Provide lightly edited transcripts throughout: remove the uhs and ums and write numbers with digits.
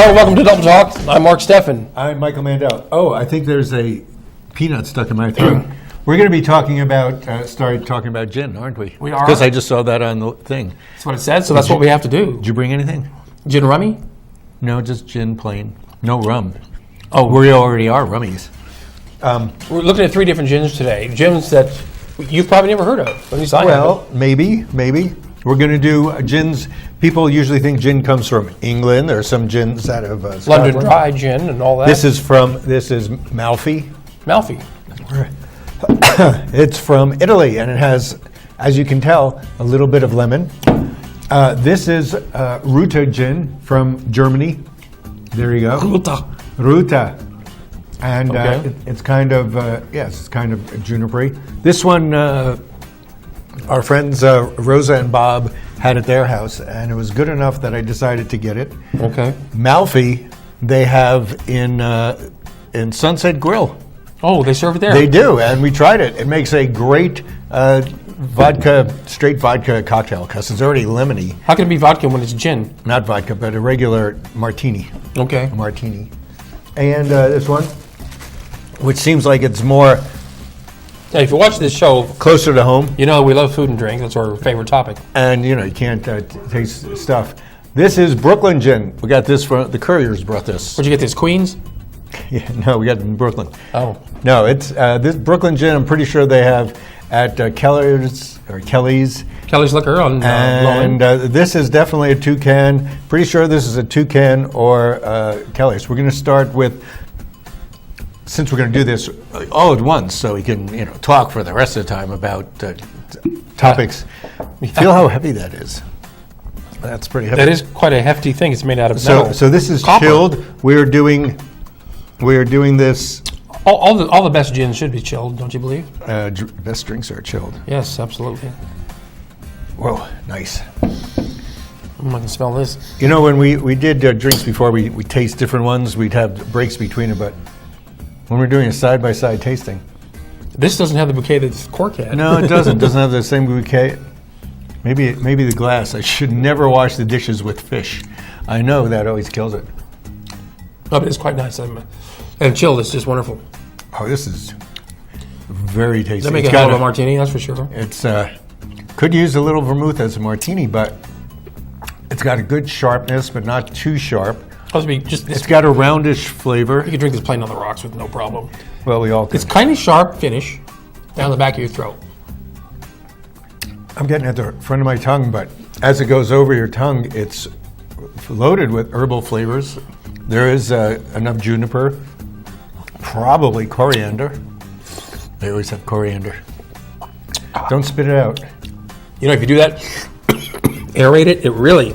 Hello, welcome to Double Talk. I'm Mark Steffen. I'm Michael Mandel. Oh, I think there's a peanut stuck in my throat. We're going to be talking about, start talking about gin, aren't we? We are. Because I just saw that on the thing. That's what it said, so that's what we have to do. Did you bring anything? Gin rummy? No, just gin plain. No rum. Oh, we already are rummies. We're looking at 3 different gins today. Gins that you've probably never heard of. At least I haven't. Maybe. We're going to do gins. People usually think gin comes from England. There are some gins out of London Dry gin and all that. This is Malfy. Malfy. It's from Italy, and it has, as you can tell, a little bit of lemon. This is Rutte gin from Germany. There you go. Rutte. And Okay. it's kind of, it's kind of juniper-y. This one, our friends Rosa and Bob had at their house, and it was good enough that I decided to get it. Okay. Malfy, they have in Sunset Grill. Oh, they serve it there? They do, and we tried it. It makes a great straight vodka cocktail because it's already lemony. How can it be vodka when it's gin? Not vodka, but a regular martini. Okay. A martini. And this one, which seems like it's more Hey, if you watch this show, closer to home. you know we love food and drink. That's our favorite topic. And, you can't taste stuff. This is Brooklyn gin. We got this from, the couriers brought this. Where'd you get this, Queens? Yeah, no, we got it in Brooklyn. Oh. No, it's this Brooklyn gin. I'm pretty sure they have at Kelly's or Kelly's. Kelly's Liquor on And this is definitely a toucan. Pretty sure this is a toucan or Kelly's. We're going to start with, since we're going to do this all at once, so we can talk for the rest of the time about topics. Feel how heavy that is. That's pretty heavy. That is quite a hefty thing. It's made out of metal. So this is Copper. chilled. We're doing this. All the best gins should be chilled, don't you believe? Best drinks are chilled. Yes, absolutely. Whoa, nice. I can smell this. When we did drinks before, we taste different ones. We'd have breaks between it, but when we're doing a side-by-side tasting. This doesn't have the bouquet that the cork had. No, it doesn't. It doesn't have the same bouquet. Maybe the glass. I should never wash the dishes with fish. I know that always kills it. Oh, but it's quite nice. And chilled, it's just wonderful. Oh, this is very tasty. They make a hell of a martini, that's for sure. It's could use a little vermouth as a martini, but it's got a good sharpness, but not too sharp. It's got a roundish flavor. You can drink this plain on the rocks with no problem. Well, we all could. It's kind of sharp finish down the back of your throat. I'm getting at the front of my tongue, but as it goes over your tongue, it's loaded with herbal flavors. There is enough juniper, probably coriander. They always have coriander. Don't spit it out. If you do that, aerate it, it really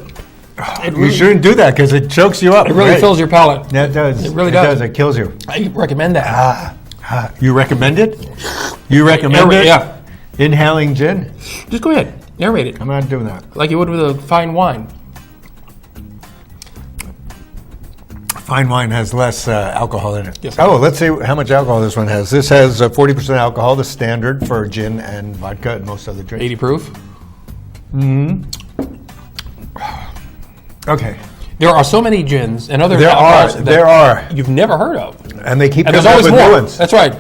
You shouldn't do that because it chokes you up. It really fills your palate. That does. It really does. It kills you. I recommend that. You recommend it? You recommend it? Yeah. Inhaling gin? Just go ahead, aerate it. I'm not doing that. Like you would with a fine wine. Fine wine has less alcohol in it. Yes. Let's see how much alcohol this one has. This has 40% alcohol, the standard for gin and vodka and most other drinks. 80 proof. Okay. There are so many gins and other There alcohols are. you've never heard of. And they keep And coming there's up always with more. new ones. That's right.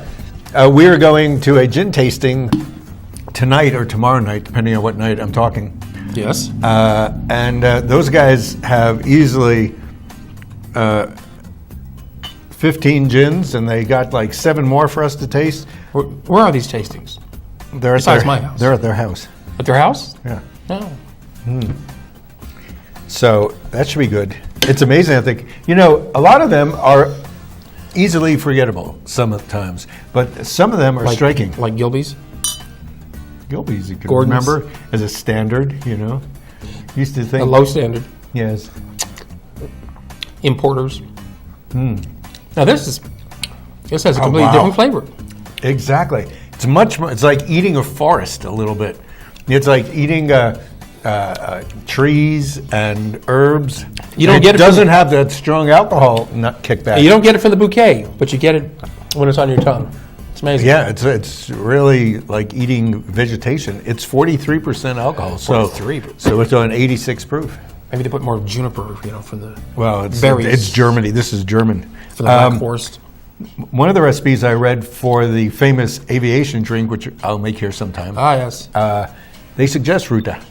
We are going to a gin tasting tonight or tomorrow night, depending on what night I'm talking. Yes. And those guys have easily 15 gins, and they got like 7 more for us to taste. Where are these tastings? They're Besides my house. They're at their house. At their house? Yeah. No. So that should be good. It's amazing, I think. A lot of them are easily forgettable sometimes, but some of them are striking. Like Gilby's? Gilby's, you can Gordon's. remember as a standard, Used to think. A low standard. Yes. Importers. Now this has a completely wow. different flavor. Exactly. It's much more. It's like eating a forest a little bit. It's like eating trees and herbs. It doesn't have that strong alcohol kickback. You don't get it from the bouquet, but you get it when it's on your tongue. It's amazing. Yeah, it's really like eating vegetation. It's 43% alcohol. So 43%. So it's on 86 proof. Maybe they put more juniper, from the Well, berries. it's Germany. This is German. For the Black Forest. One of the recipes I read for the famous aviation drink, which I'll make here sometime, Ah, yes. they suggest Rutte.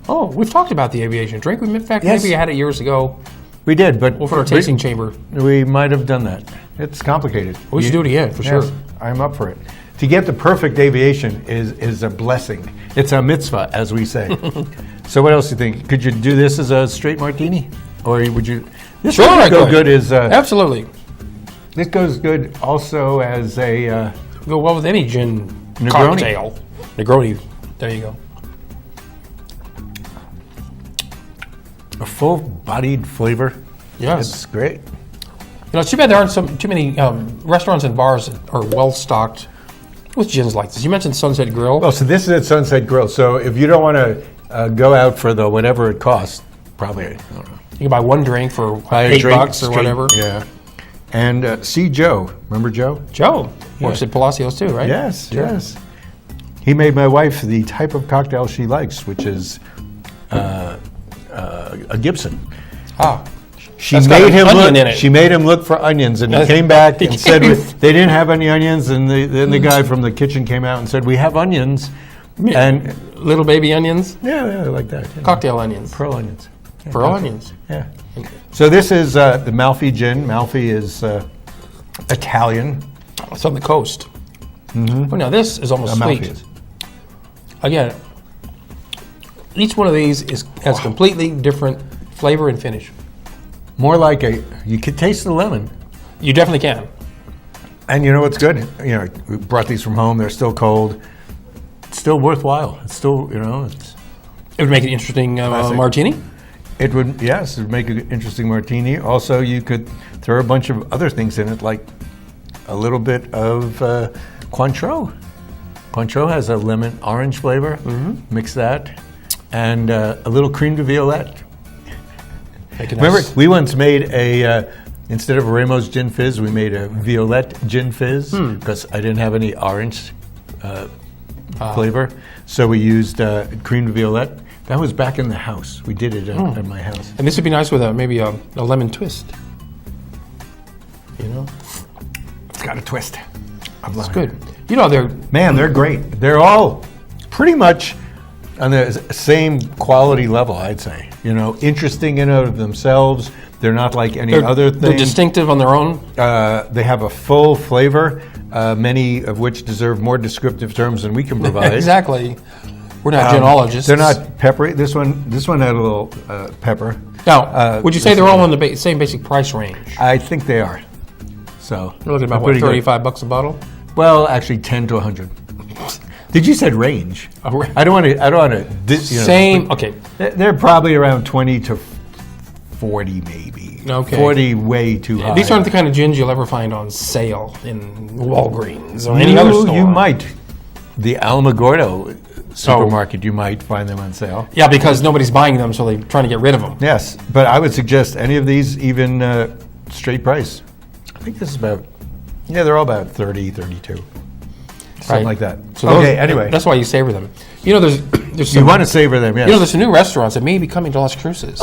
Oh, we've talked about the aviation drink. In fact, Yes. maybe I had it years ago. We did, but Well, for our tasting chamber. we might have done that. It's complicated. We should do it again, for sure. Yes, I'm up for it. To get the perfect aviation is a blessing. It's a mitzvah, as we say. So what else do you think? Could you do this as a straight martini? Or would you... This Sure, would I go could. good as... Absolutely. This goes good also as a... Go well with any gin Negroni. cocktail. Negroni. There you go. a full-bodied flavor. Yes. It's great. It's too bad there aren't too many restaurants and bars that are well stocked with gins like this. You mentioned Sunset Grill. Oh, so this is at Sunset Grill. So if you don't want to go out for the whatever it costs, probably, I don't know. You can buy one drink for Buy a $8 drink or straight- whatever. Yeah. And see Joe. Remember Joe? Joe works at Palacios too, right? Yes, Sure. yes. He made my wife the type of cocktail she likes, which is a Gibson. Ah, She That's got made an him onion look. in it. She made him look for onions, and he came back and said they didn't have any onions. And then the guy from the kitchen came out and said, "We have onions." And little baby onions, yeah, like that. Yeah. cocktail onions, Pearl onions. Yeah, pearl onions. Yeah. So this is the Malfy gin. Malfy is Italian. It's on the coast. Mm-hmm. Oh, now this is almost Malfy sweet. is. Again, each one of these has completely different flavor and finish. More like you could taste the lemon. You definitely can. And you know what's good? We brought these from home. They're still cold. It's still worthwhile. It's still, it's... It would make an interesting Classic. martini. It would, yes, it would make an interesting martini. Also, you could throw a bunch of other things in it, like a little bit of Cointreau. Cointreau has a lemon orange flavor. Mm-hmm. Mix that. And a little creme de violette. Remember, we once made instead of a Ramos Gin Fizz, we made a Violette Gin Fizz because I didn't have any orange flavor. So we used cream de Violette. That was back in the house. We did it at my house. And this would be nice with maybe a lemon twist. It's got a twist. It's good. They're They're great. They're all pretty much on the same quality level, I'd say. Interesting in and of themselves. They're not like any other thing. They're distinctive on their own. They have a full flavor, many of which deserve more descriptive terms than we can provide. Exactly. We're not genologists. They're not peppery. This one had a little pepper. Now, would you say they're all in the same basic price range? I think they are. So We're looking at about pretty good. $35 a bottle. Well, actually, 10 to 100. Did you said range? Oh, I don't want to. Same. Okay. They're probably around 20 to 40, maybe. Okay. 40 way too high. These aren't the kind of gins you'll ever find on sale in Walgreens or any other store. You might. The Alamogordo supermarket, you might find them on sale. Yeah, because nobody's buying them, so they're trying to get rid of them. Yes, but I would suggest any of these, even straight price. I think this is about, they're all about 30, 32. Something like that. So okay, anyway. That's why you savor them. There's some, You want to savor them, yes. there's some new restaurants that may be coming to Las Cruces.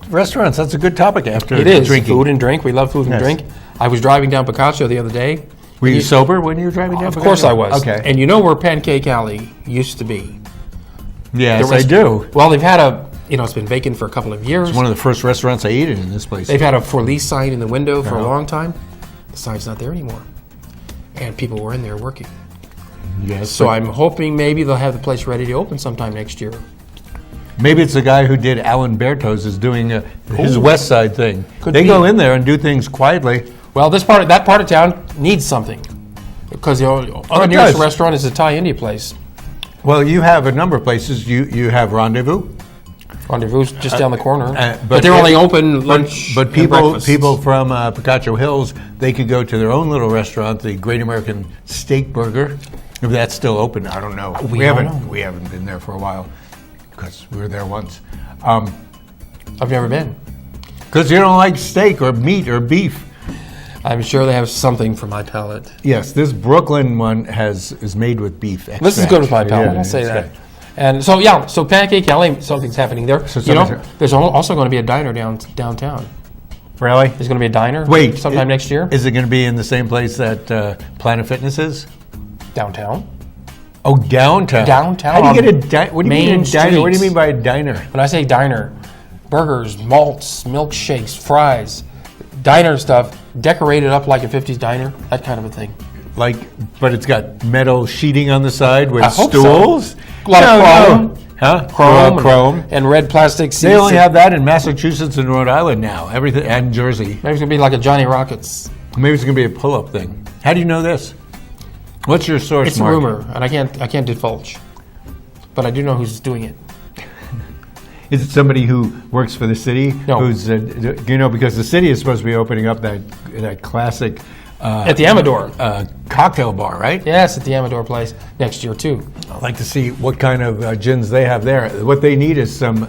Restaurants, that's a good topic after It is. drinking. Food and drink. We love food and Yes. drink. I was driving down Picasso the other day. Were you sober when you were driving down? Of course I was. Okay. And you know where Pancake Alley used to be? Yes, There was- I do. Well, they've had it's been vacant for a couple of years. It's one of the first restaurants I ate in this place. They've had a for lease sign in the window for a long time. The sign's not there anymore. And people were in there working. Yes, So but I'm hoping maybe they'll have the place ready to open sometime next year. maybe it's the guy who did Alan Bertos is doing his Ooh. West Side thing. Could They be. go in there and do things quietly. Well, that part of town needs something. Because the other it nearest does. restaurant is a Thai India place. Well, you have a number of places. You have Rendezvous. Rendezvous just down the corner. but but they're only open lunch But and people breakfast. from Picacho Hills, they could go to their own little restaurant, the Great American Steak Burger. If that's still open, I don't know. We don't know. We haven't been there for a while because we were there once. I've never been. Because you don't like steak or meat or beef. I'm sure they have something for my palate. Yes, this Brooklyn one is made with beef extract. This is good with my palate. I'll say it's that. good. And so, yeah, so Pancake Alley, something's happening there. So There's also going to be a diner downtown. Really? There's going to be a diner sometime next year. Is it going to be in the same place that Planet Fitness is? Downtown. Oh, downtown. Downtown. How do you get a what do you mean a Main diner? What do you Street. mean by a diner? When I say diner, burgers, malts, milkshakes, fries, diner stuff, decorated up like a 50s diner, that kind of a thing. Like, but it's got metal sheeting on the side with I hope stools? so. A lot of chrome. Huh? Chrome. And red plastic seats. They only have that in Massachusetts and Rhode Island now. Everything, and Jersey. Maybe it's going to be like a Johnny Rockets. Maybe it's going to be a pull-up thing. How do you know this? What's your source, It's Mark? a rumor, and I can't divulge. But I do know who's doing it. Is it somebody who works for the city? No. Who's, because the city is supposed to be opening up that classic At the Amador. cocktail bar, right? Yes, at the Amador place next year, too. I'd like to see what kind of gins they have there. What they need is some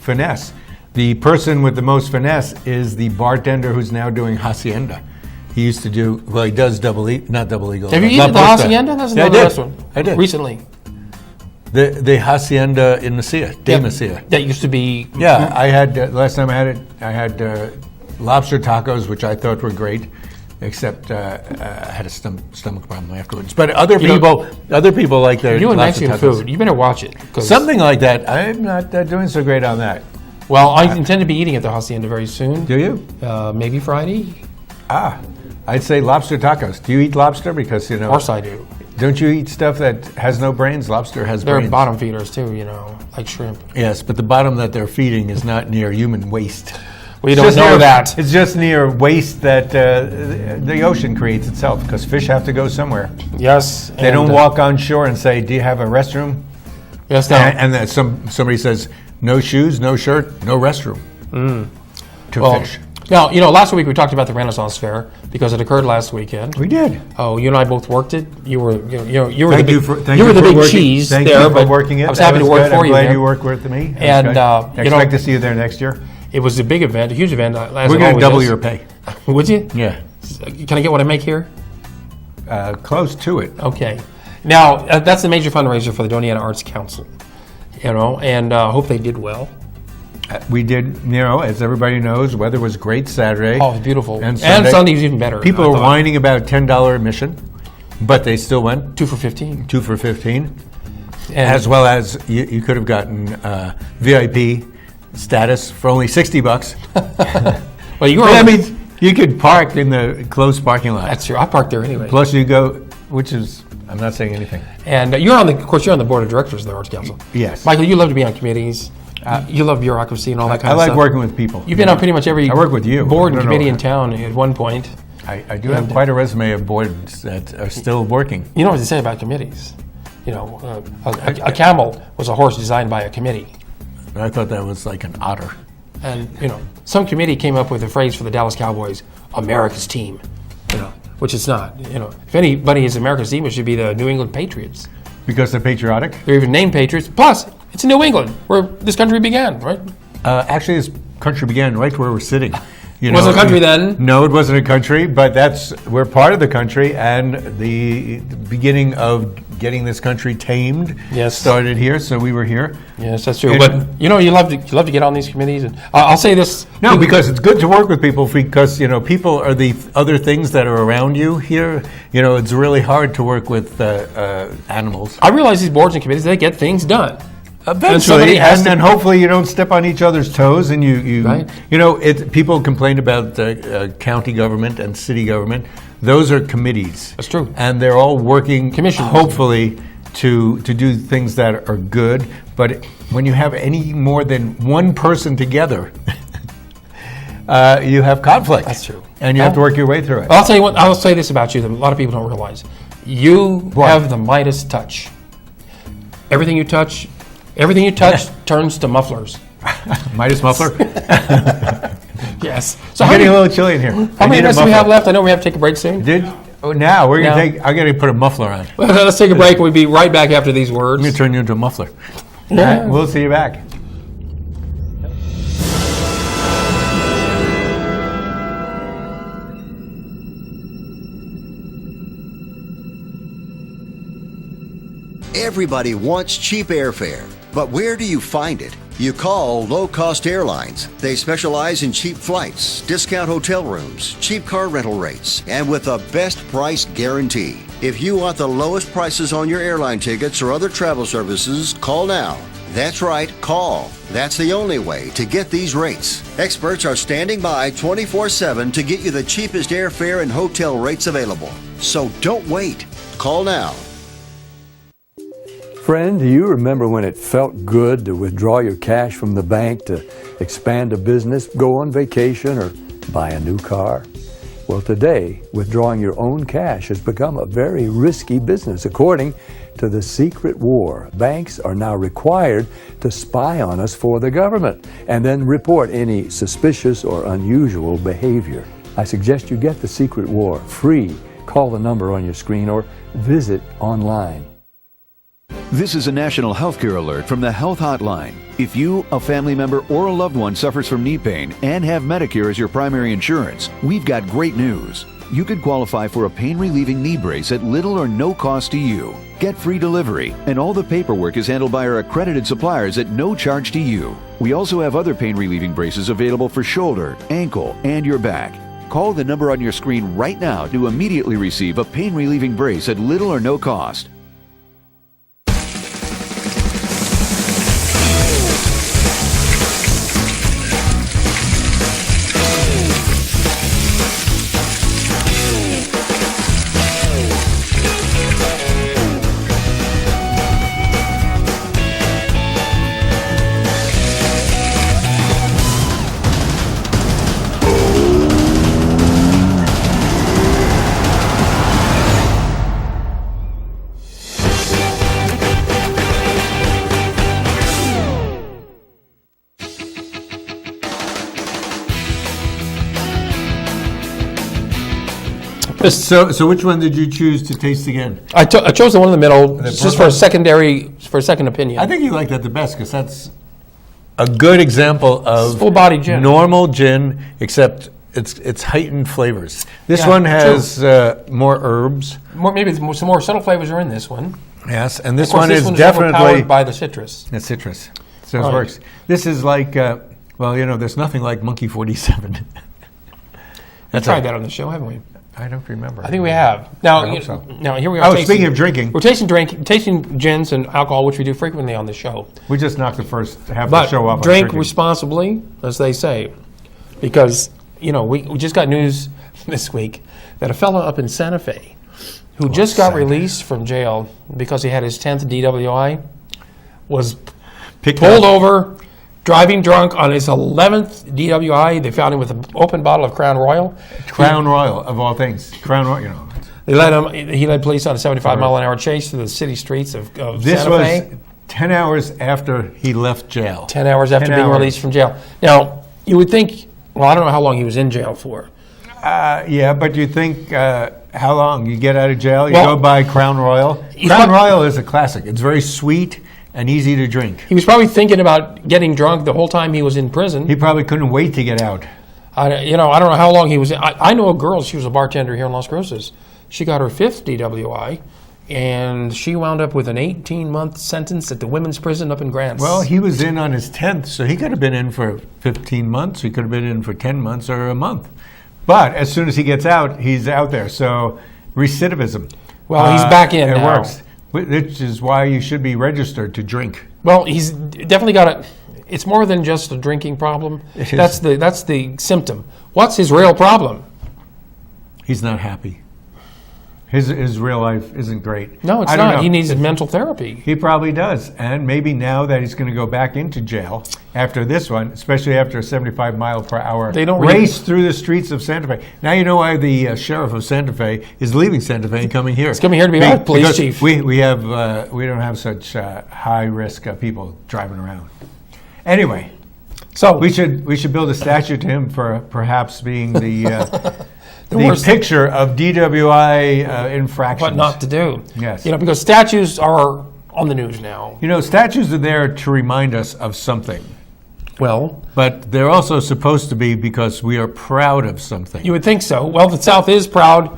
finesse. The person with the most finesse is the bartender who's now doing Hacienda. He used to do, well, he does not Double Eagle. Have you La eaten the Posta. Hacienda? That's Yeah, I another did. restaurant. I did. Recently. The Hacienda in Mesilla, de Mesilla. That used to be... Yeah, I had, last time I had it, I had lobster tacos, which I thought were great, except I had a stomach problem afterwards. But other people like their You and lobster Mexican tacos. food, you better watch it. 'Cause- Something like that. I'm not doing so great on that. Well, I intend to be eating at the Hacienda very soon. Do you? Maybe Friday. I'd say lobster tacos. Do you eat lobster? Because, Of course I do. don't you eat stuff that has no brains? Lobster has They're brains. bottom feeders, too, like shrimp. Yes, but the bottom that they're feeding is not near human waste. We don't know that. It's just near waste that the ocean creates itself, because fish have to go somewhere. Yes. They don't walk on shore and say, "Do you have a restroom?" Yes, no. And then somebody says, "No shoes, no shirt, no restroom." To fish. Now, last week we talked about the Renaissance Fair because it occurred last weekend. We did. Oh, you and I both worked it. You were the Thank big, you for big working. cheese Thank there, you for but working it. I was That happy to work good. for I'm you glad there. you worked with me. That And, was good. I expect to see you there next year. It was a big event, a huge event. We're going to double your pay. Would you? Yeah. Can I get what I make here? Close to it. Okay. Now, that's the major fundraiser for the Doniana Arts Council, and hope they did well. We did, as everybody knows, weather was great Saturday. Oh, it was beautiful. And Sunday was even better. People I are thought. whining about $10 admission, but they still went. 2 for 15. 2 for 15. And As well as you could have gotten VIP status for only $60. well, you were. That means you could park in the closed parking lot. That's true. I parked there anyway. Plus you go, which is, I'm not saying anything. And you're on the board of directors of the Arts Council. Yes. Michael, you love to be on committees. You love bureaucracy and all that kind I of like stuff. working with people. You've been on pretty much every I work with you. board and I don't committee know. in town at one point. I do have quite a resume of boards that are still working. You know what they say about committees. A camel was a horse designed by a committee. I thought that was like an otter. And, some committee came up with a phrase for the Dallas Cowboys, America's team, which it's not. If anybody is America's team, it should be the New England Patriots. Because they're patriotic? They're even named Patriots. Plus, it's in New England, where this country began, right? Actually, this country began right where we're sitting. It wasn't a country then? No, it wasn't a country, but we're part of the country, and the beginning of getting this country tamed started here, so we were here. Yes, that's true. But you love to get on these committees, and I'll say this. No, because it's good to work with people because people are the other things that are around you here. It's really hard to work with animals. I realize these boards and committees, they get things done. Eventually, and then hopefully you don't step on each other's toes, and you Right. people complain about county government and city government. Those are committees. That's true. And they're all working, Commissions. hopefully, to do things that are good. But when you have any more than one person together, you have conflict. That's true. And you have to work your way through it. I'll tell you what. I'll say this about you that a lot of people don't realize: you have the Midas touch. Everything you touch turns to mufflers. Midas muffler. Yes. So I'm getting a little chilly in here. how many minutes do we have left? I know we have to take a break soon. Now we're gonna take. I'm gonna put a muffler on. Let's take a break. We'll be right back after these words. I'm gonna turn you into a muffler. Yeah. All right, we'll see you back. Everybody wants cheap airfare, but where do you find it? You call Low Cost Airlines. They specialize in cheap flights, discount hotel rooms, cheap car rental rates, and with a best price guarantee. If you want the lowest prices on your airline tickets or other travel services, call now. That's right, call. That's the only way to get these rates. Experts are standing by 24/7 to get you the cheapest airfare and hotel rates available. So don't wait. Call now. Friend, do you remember when it felt good to withdraw your cash from the bank to expand a business, go on vacation, or buy a new car? Well, today, withdrawing your own cash has become a very risky business. According to the secret war, banks are now required to spy on us for the government and then report any suspicious or unusual behavior. I suggest you get the secret war free. Call the number on your screen or visit online. This is a national healthcare alert from the Health Hotline. If you, a family member, or a loved one suffers from knee pain and have Medicare as your primary insurance, we've got great news. You could qualify for a pain-relieving knee brace at little or no cost to you. Get free delivery, and all the paperwork is handled by our accredited suppliers at no charge to you. We also have other pain-relieving braces available for shoulder, ankle, and your back. Call the number on your screen right now to immediately receive a pain-relieving brace at little or no cost. So which one did you choose to taste again? I chose the one in the middle just for a second opinion. I think you like that the best because that's a good example of full body gin. Normal gin, except it's heightened flavors. This Yeah, one has more herbs. Maybe some more subtle flavors are in this one. Yes, and this Of course, one is one's definitely overpowered by the citrus. the citrus. So it Right. works. This is like, there's nothing like Monkey 47. We tried that on the show, haven't we? I don't remember. I think we have. Now, I hope so. Now here we are. Speaking of drinking. We're tasting gins and alcohol, which we do frequently on the show. We just knocked the first half of But the show off. on drink drinking. responsibly, as they say, because we just got news this week that a fellow up in Santa Fe who just got released from jail because he had his 10th DWI was pulled over driving drunk on his 11th DWI. They found him with an open bottle of Crown Royal. Crown Royal, of all things. Crown Royal, He led police on a 75-mile-an-hour chase through the city streets of This Santa was Fe. 10 hours after he left jail. 10 hours after 10 being hours. released from jail. Now, you would think, I don't know how long he was in jail for. Yeah, but you think how long? You get out of jail, you Well, go buy Crown Royal. Crown Royal is a classic. It's very sweet and easy to drink. He was probably thinking about getting drunk the whole time he was in prison. He probably couldn't wait to get out. I don't know how long he was. I know a girl. She was a bartender here in Las Cruces. She got her 5th DWI, and she wound up with an 18-month sentence at the women's prison up in Grants. Well, he was in on his 10th, so he could have been in for 15 months. He could have been in for 10 months or a month. But as soon as he gets out, he's out there. So recidivism. Well, he's back in It now. works, which is why you should be registered to drink. Well, he's definitely got a. It's more than just a drinking problem. It is. That's the symptom. What's his real problem? He's not happy. His real life isn't great. No, it's I don't not. know. He needs mental therapy. He probably does. And maybe now that he's going to go back into jail after this one, especially after a 75-mile-per-hour They don't really- race through the streets of Santa Fe. Now you know why the sheriff of Santa Fe is leaving Santa Fe and coming here. He's coming here to be our police because chief. We don't have such high-risk people driving around. Anyway, So we should build a statue to him for perhaps being the worst- picture of DWI infractions. what not to do. Yes. Because statues are on the news now. Statues are there to remind us of something, Well, but they're also supposed to be because we are proud of something. you would think so. Well, the South is proud,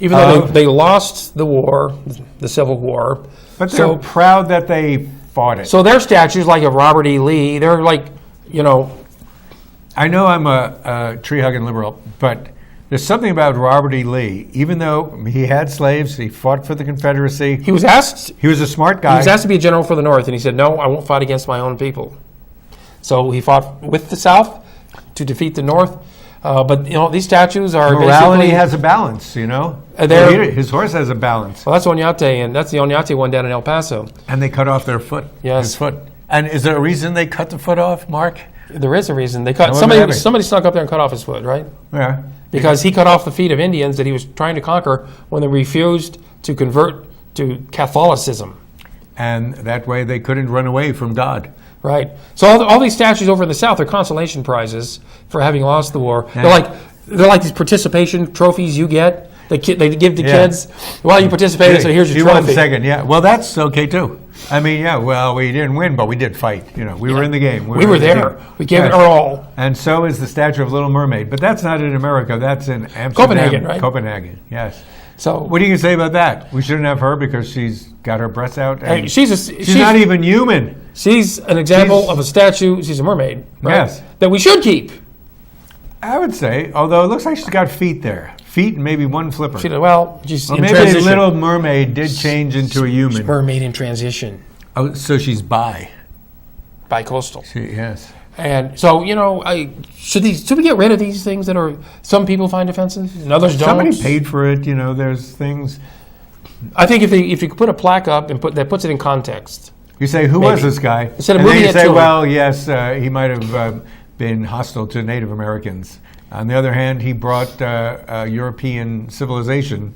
even though they lost the war, the Civil War. But they're proud that they fought it. So their statues, like of Robert E. Lee, they're like, I know I'm a tree-hugging liberal, but there's something about Robert E. Lee. Even though he had slaves, he fought for the Confederacy. he was asked He was a smart guy. He was asked to be a general for the North, and he said, "No, I won't fight against my own people." So he fought with the South to defeat the North. But these statues are Morality basically, has a balance, his horse has a balance. Well, that's Oñate, and that's the Oñate one down in El Paso. And they cut off their foot. Yes. His foot. And is there a reason they cut the foot off, Mark? There is a reason they cut. What happened? Somebody snuck up there and cut off his foot, right? Yeah. Because he cut off the feet of Indians that he was trying to conquer when they refused to convert to Catholicism. And that way they couldn't run away from God. Right. So all these statues over in the South are consolation prizes for having lost the war. Yeah. They're like these participation trophies you get. They give to Yeah. kids. Well, you participated, so here's your trophy. 1 second, yeah. Well, that's okay too. I mean, yeah. Well, we didn't win, but we did fight. We were in the game. We were in the there. game. We gave it Yes. our all. And so is the statue of Little Mermaid, but that's not in America. That's in Amsterdam, Copenhagen, right? Copenhagen, yes. So What are you gonna say about that? We shouldn't have her because she's got her breasts out. And hey, she's not even human. She's an example She's- of a statue. She's a mermaid, right? Yes. That we should keep. I would say, although it looks like she's got feet there, feet and maybe one flipper. She's Well, in maybe transition. Little Mermaid did change into a human. Mermaid in transition, Oh, so she's bi. bi-coastal. Yes. And so, should we get rid of these things that some people find offensive and others don't? Somebody paid for it. There's things. I think if you could put a plaque up and that puts it in context. You say, who was this guy? Instead of and then moving you it say, to him. well, yes, he might have been hostile to Native Americans. On the other hand, he brought European civilization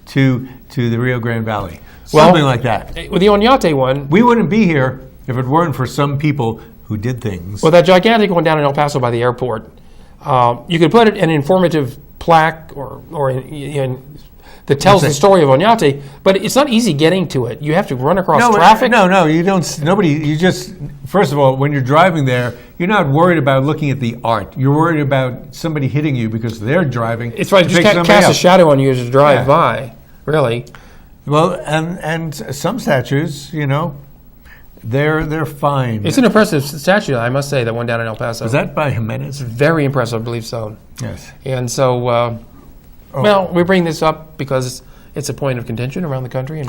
to the Rio Grande Valley. Something like that. With the Oñate one, We wouldn't be here if it weren't for some people who did things. well, that gigantic one down in El Paso by the airport, you could put it in an informative plaque that tells the story of Oñate, but it's not easy getting to it. You have to run across traffic. No, you don't. Nobody. You just. First of all, when you're driving there, you're not worried about looking at the art. You're worried about somebody hitting you because they're driving. It's right. to Just pick somebody cast a up. shadow on you as you drive Yeah. by. Really. Well, and some statues, they're fine. It's an impressive statue, I must say, that one down in El Paso. Was that by Jimenez? Very impressive, I believe so. Yes. And so, well, we bring this up because it's a point of contention around the country.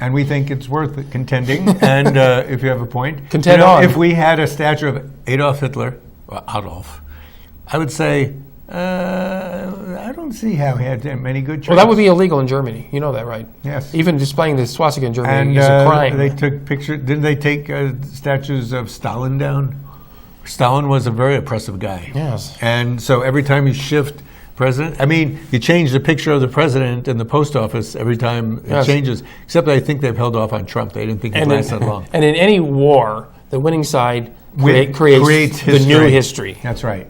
And we think it's worth contending. And if you have a point, Contend on. If we had a statue of Adolf Hitler, or Adolf, I would say I don't see how he had many good traits. Well, that would be illegal in Germany. You know that, right? Yes. Even displaying the swastika in Germany And is a crime. they took pictures. Didn't they take statues of Stalin down? Stalin was a very oppressive guy. Yes. And so every time you shift president, you change the picture of the president in the post office every time it Yes. changes. Except I think they've held off on Trump. They didn't think it lasted that long. And in any war, the winning side creates the history. new history. That's right.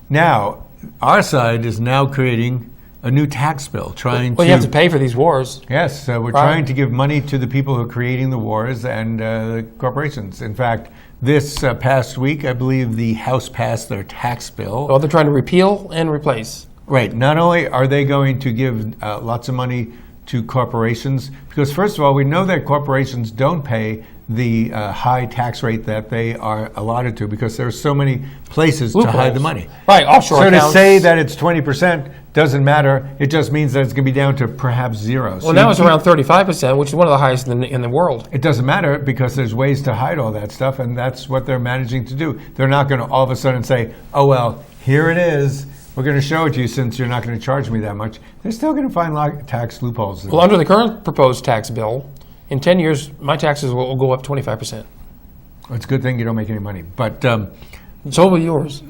Now, our side is now creating a new tax bill, trying Well, you have to pay for these wars. Yes, we're Right. trying to give money to the people who are creating the wars and the corporations. In fact, this past week, I believe the House passed their tax bill. Well, they're trying to repeal and replace. Right. Not only are they going to give lots of money to corporations, because first of all, we know that corporations don't pay the high tax rate that they are allotted to because there are so many places to hide the money. Right, offshore So accounts. to say that it's 20% doesn't matter. It just means that it's going to be down to perhaps zero. Well, now it's around 35%, which is one of the highest in the world. It doesn't matter because there's ways to hide all that stuff, and that's what they're managing to do. They're not going to all of a sudden say, oh, well, here it is. We're going to show it to you since you're not going to charge me that much. They're still going to find tax loopholes. Well, under the current proposed tax bill, in 10 years, my taxes will go up 25%. It's a good thing you don't make any money. But, So will yours.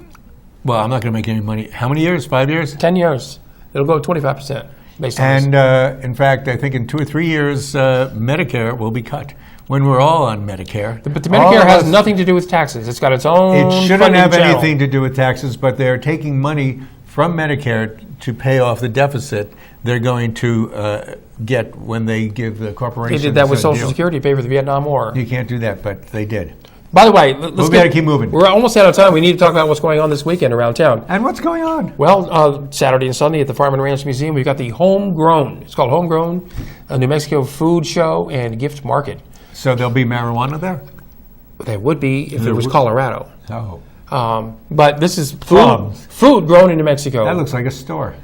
well, I'm not going to make any money. How many years? 5 years? 10 years, it'll go up 25% based on this. And in fact, I think in 2 or 3 years, Medicare will be cut. When we're all on Medicare. But the all Medicare of has us- nothing to do with taxes. It's got its own It shouldn't funding have channel. anything to do with taxes, but they're taking money from Medicare to pay off the deficit they're going to get when they give the They corporations did that with a Social deal. Security to pay for the Vietnam War. You can't do that, but they did. By the way, let's We got to keep moving. We're almost out of time. We need to talk about what's going on this weekend around town. And what's going on? Well, Saturday and Sunday at the Farm and Ranch Museum, we've got the Homegrown. It's called Homegrown, a New Mexico food show and gift market. So there'll be marijuana there? There would be if it was Colorado. Oh. But this is Plums. food grown in New Mexico. That looks like a store.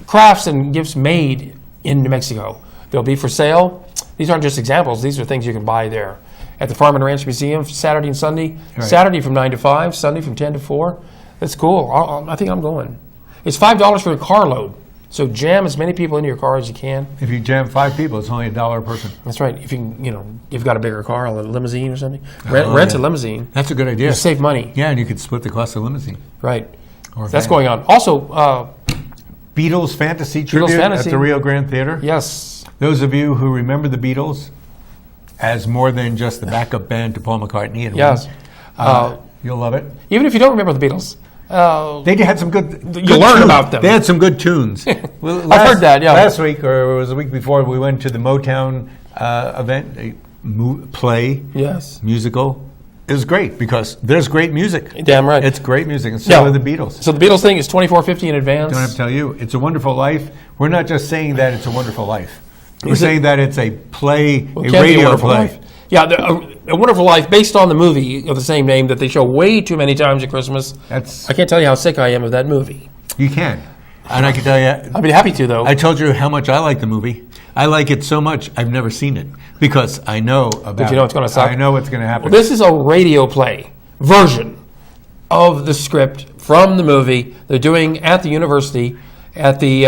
Crafts and gifts made in New Mexico. They'll be for sale. These aren't just examples. These are things you can buy there. At the Farm and Ranch Museum, Saturday and Sunday. Right. Saturday from 9 to 5, Sunday from 10 to 4. That's cool. I think I'm going. It's $5 for a carload. So jam as many people into your car as you can. If you jam 5 people, it's only $1 a person. That's right. If you've got a bigger car, a limousine or something, rent a limousine. That's a good idea. You save money. Yeah, and you could split the cost of limousine. Right. Or That's van. going on. Also, Beatles Fantasy Tribute Fantasy. at the Rio Grande Theater. yes. Those of you who remember the Beatles as more than just the backup band to Paul McCartney and Yes. you'll love it. Even if you don't remember the Beatles, They had some good. You learn about them. They had some good tunes. Well, I've heard that, yeah. Last week, or it was the week before, we went to the Motown event, a play, yes. musical. It was great because there's great music. Damn right. It's great music, and so are the Beatles. So the Beatles thing is $24.50 in advance. Don't have to tell you, It's a Wonderful Life. We're not just saying that it's a wonderful life. We're Is it- saying that it's a play, Well, a it can be radio Wonderful play. Life. Yeah, a Wonderful Life, based on the movie of the same name that they show way too many times at Christmas. That's I can't tell you how sick I am of that movie. you can, and I can tell you. I'd be happy to, though. I told you how much I like the movie. I like it so much I've never seen it because I know about. But you know it's going to suck. I know what's going to happen. Well, this is a radio play version of the script from the movie they're doing at the university at the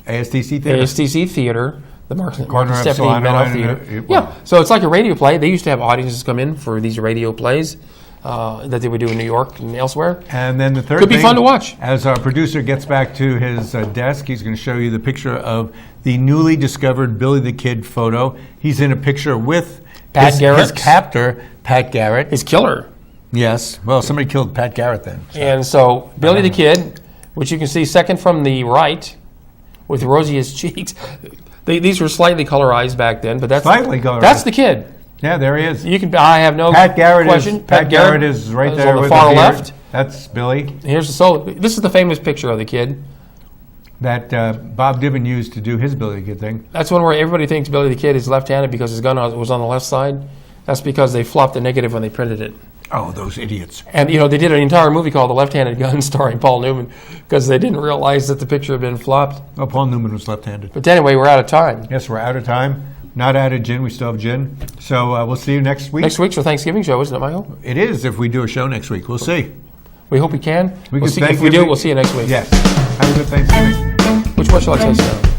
ASTC Theater. ASTC Theater, the Mark Corner of Stephanie Solano Mandel and, Theater. well- Yeah, so it's like a radio play. They used to have audiences come in for these radio plays that they would do in New York and elsewhere. And then the third Could be thing, fun to watch. As our producer gets back to his desk, he's going to show you the picture of the newly discovered Billy the Kid photo. He's in a picture with Pat his Garrett. captor, Pat Garrett. His killer. Yes. Well, somebody killed Pat Garrett then. And so Billy the Kid, which you can see second from the right, with rosiest cheeks. These were slightly colorized back then, but that's Slightly colorized. That's the kid. Yeah, there he is. You can. I have no Pat Garrett question. is Pat Garrett is right there on the with far the beard. left. That's Billy. Here's the solo. This is the famous picture of the kid. That Bob Dylan used to do his Billy the Kid thing. That's one where everybody thinks Billy the Kid is left-handed because his gun was on the left side. That's because they flopped the negative when they printed it. Oh, those idiots. And they did an entire movie called The Left-Handed Gun starring Paul Newman because they didn't realize that the picture had been flopped. Oh, Paul Newman was left-handed. But anyway, we're out of time. Yes, we're out of time. Not out of gin. We still have gin. So we'll see you next week. Next week's our Thanksgiving show, isn't it, Michael? It is if we do a show next week. We'll see. We hope we can. We We'll can see. If we do, we'll see you next week. Yes. Have a good Thanksgiving. Which one shall I taste now?